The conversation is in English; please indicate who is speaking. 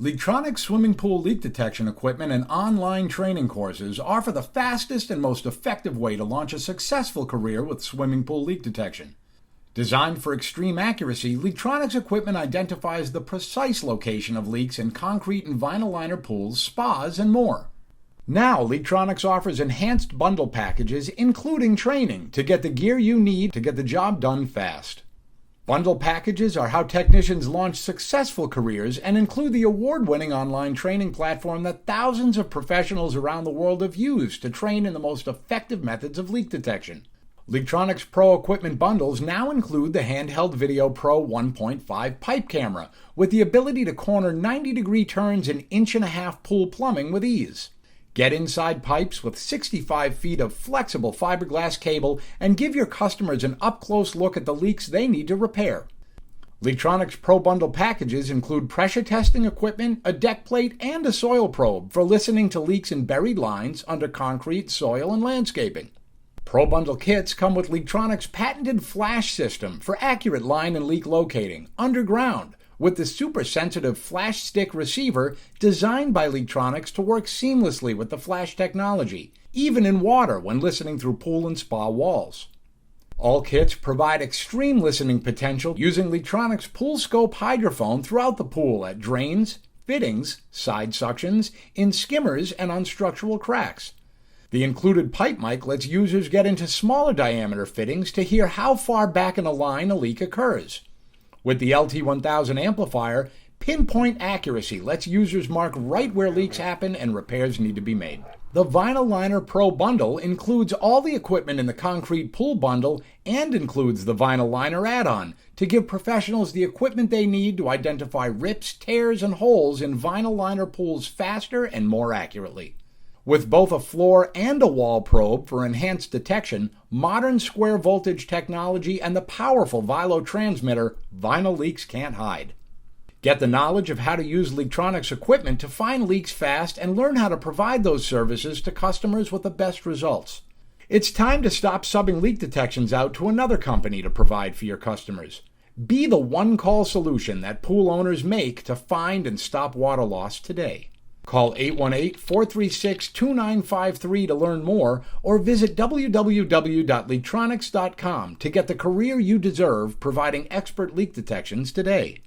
Speaker 1: LeakTronics swimming pool leak detection equipment and online training courses offer the fastest and most effective way to launch a successful career with swimming pool leak detection. Designed for extreme accuracy, LeakTronics equipment identifies the precise location of leaks in concrete and vinyl liner pools, spas, and more. Now, LeakTronics offers enhanced bundle packages, including training, to get the gear you need to get the job done fast. Bundle packages are how technicians launch successful careers and include the award-winning online training platform that thousands of professionals around the world have used to train in the most effective methods of leak detection. LeakTronics Pro equipment bundles now include the handheld Video Pro 1.5 pipe camera with the ability to corner 90-degree turns in 1.5-inch pool plumbing with ease. Get inside pipes with 65 feet of flexible fiberglass cable and give your customers an up-close look at the leaks they need to repair. LeakTronics Pro Bundle packages include pressure testing equipment, a deck plate, and a soil probe for listening to leaks in buried lines under concrete, soil, and landscaping. Pro Bundle kits come with LeakTronics' patented flash system for accurate line and leak locating underground, with the super-sensitive flash stick receiver designed by LeakTronics to work seamlessly with the flash technology, even in water when listening through pool and spa walls. All kits provide extreme listening potential using LeakTronics Pool Scope hydrophone throughout the pool at drains, fittings, side suctions, in skimmers, and on structural cracks. The included pipe mic lets users get into smaller diameter fittings to hear how far back in a line a leak occurs. With the LT1000 amplifier, pinpoint accuracy lets users mark right where leaks happen and repairs need to be made. The Vinyl Liner Pro Bundle includes all the equipment in the concrete pool bundle and includes the Vinyl Liner add-on to give professionals the equipment they need to identify rips, tears, and holes in vinyl liner pools faster and more accurately. With both a floor and a wall probe for enhanced detection, modern square voltage technology, and the powerful Vilo transmitter, vinyl leaks can't hide. Get the knowledge of how to use LeakTronics equipment to find leaks fast and learn how to provide those services to customers with the best results. It's time to stop subbing leak detections out to another company to provide for your customers. Be the one-call solution that pool owners make to find and stop water loss today. Call 818-436-2953 to learn more or visit www.leaktronics.com to get the career you deserve providing expert leak detections today.